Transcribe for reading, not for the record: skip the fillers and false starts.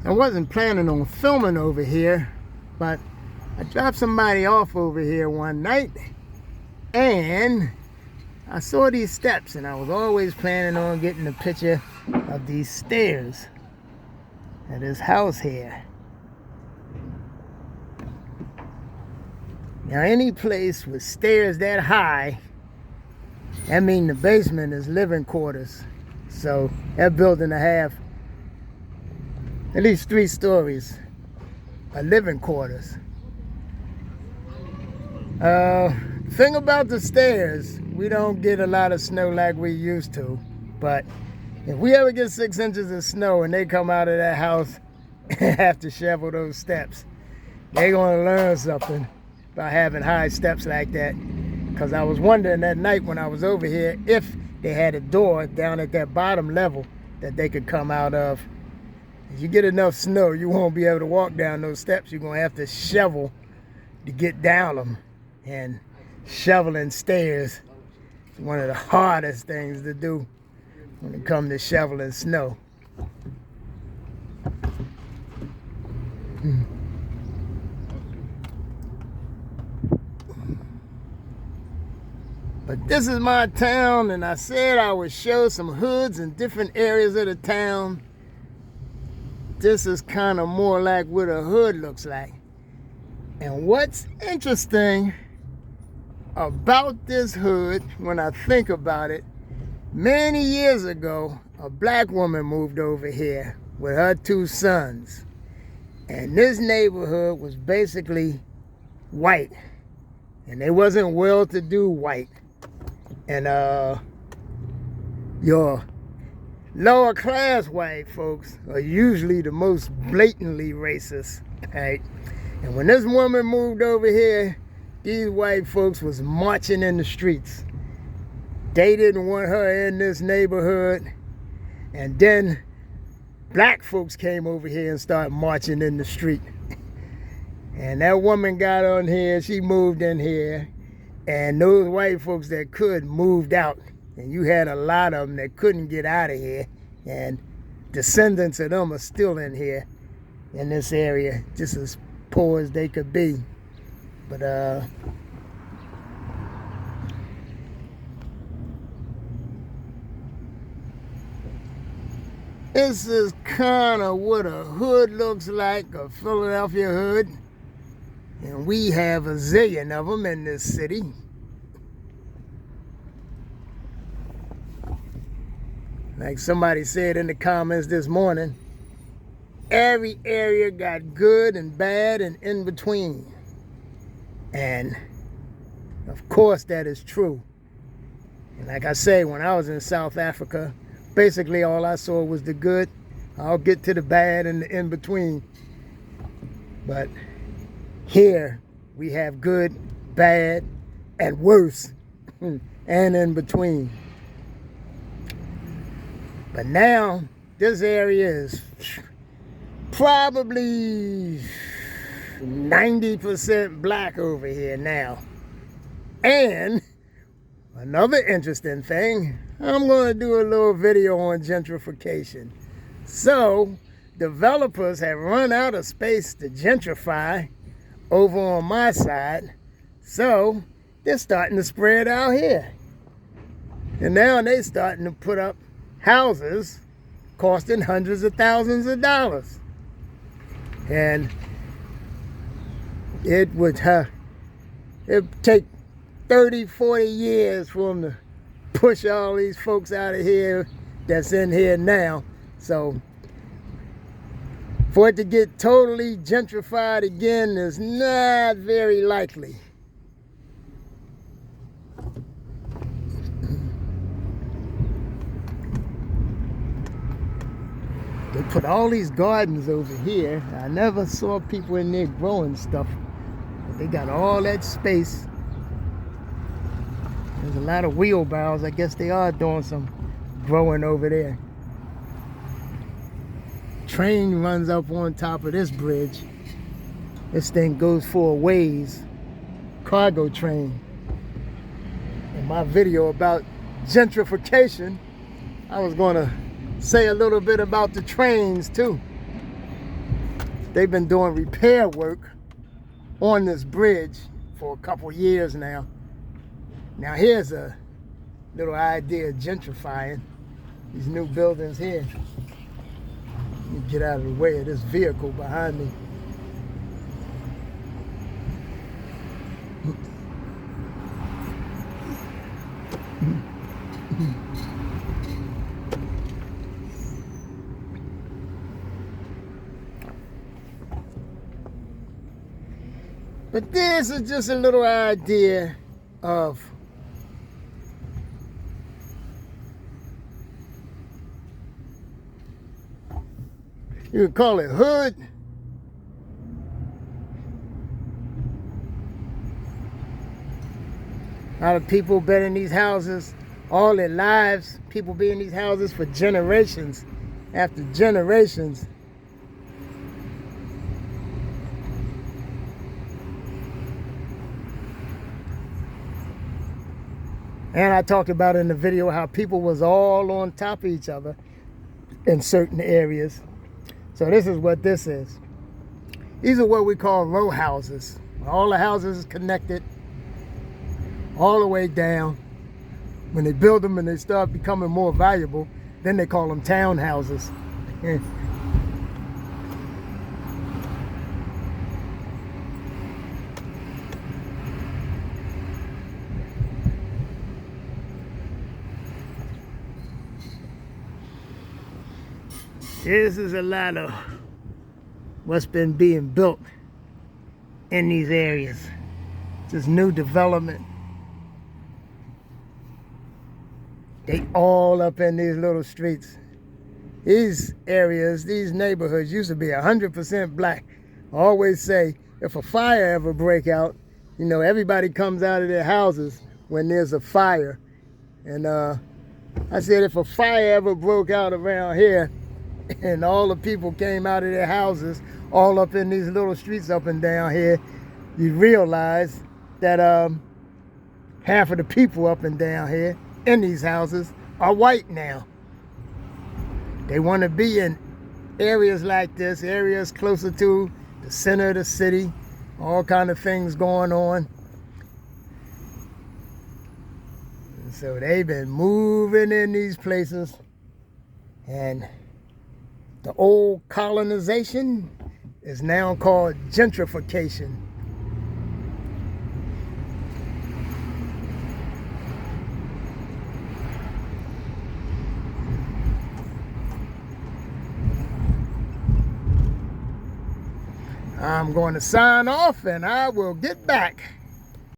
I wasn't planning on filming over here, but I dropped somebody off over here one night and I saw these steps, and I was always planning on getting a picture of these stairs at his house here. Now, any place with stairs that high, that means the basement is living quarters. So that building to have at least 3 stories are living quarters. Thing about the stairs, we don't get a lot of snow like we used to, but if we ever get 6 inches of snow and they come out of that house and have to shovel those steps, they're gonna learn something about having high steps like that. Because I was wondering that night when I was over here if they had a door down at that bottom level that they could come out of. If you get enough snow, you won't be able to walk down those steps. You're gonna have to shovel to get down them. And shoveling stairs is one of the hardest things to do when it comes to shoveling snow. But this is my town, and I said I would show some hoods in different areas of the town. This is kind of more like what a hood looks like. And what's interesting about this hood, when I think about it, many years ago, a black woman moved over here with her 2 sons. And this neighborhood was basically white. And they wasn't well-to-do white. And your lower class white folks are usually the most blatantly racist, right? And when this woman moved over here, these white folks was marching in the streets. They didn't want her in this neighborhood. And then black folks came over here and started marching in the street. And that woman got on here, she moved in here. And those white folks that could moved out. And you had a lot of them that couldn't get out of here. And descendants of them are still in here, in this area, just as poor as they could be. But this is kind of what a hood looks like, a Philadelphia hood. And we have a zillion of them in this city. Like somebody said in the comments this morning, every area got good and bad and in between. And of course that is true. And like I say, when I was in South Africa, basically all I saw was the good. I'll get to the bad and the in between. But here we have good, bad, and worse, and in between. But now this area is probably 90% black over here now. And another interesting thing, I'm going to do a little video on gentrification. So developers have run out of space to gentrify over on my side, so they're starting to spread out here. And now they're starting to put up houses costing hundreds of thousands of dollars. And it would take 30, 40 years for them to push all these folks out of here that's in here now. So for it to get totally gentrified again is not very likely. They put all these gardens over here. I never saw people in there growing stuff. But they got all that space. There's a lot of wheelbarrows. I guess they are doing some growing over there. Train runs up on top of this bridge. This thing goes for a ways. Cargo train. In my video about gentrification, I was going to say a little bit about the trains too. they've been doing repair work on this bridge for a couple years now. Now here's a little idea of gentrifying these new buildings here. Let me get out of the way of this vehicle behind me. But this is just a little idea of you could call it hood. A lot of people been in these houses all their lives. People be in these houses for generations after generations. And I talked about in the video how people was all on top of each other in certain areas. So this is what this is. These are what we call row houses. All the houses is connected all the way down. When they build them and they start becoming more valuable, then they call them townhouses. This is a lot of what's been being built in these areas. Just new development. They all up in these little streets. These areas, these neighborhoods used to be 100% black. I always say, if a fire ever break out, you know, everybody comes out of their houses when there's a fire. And I said, if a fire ever broke out around here, and all the people came out of their houses all up in these little streets up and down here, you realize that half of the people up and down here in these houses are white now. They want to be in areas like this, areas closer to the center of the city, all kind of things going on. And so they've been moving in these places, and the old colonization is now called gentrification. I'm going to sign off, and I will get back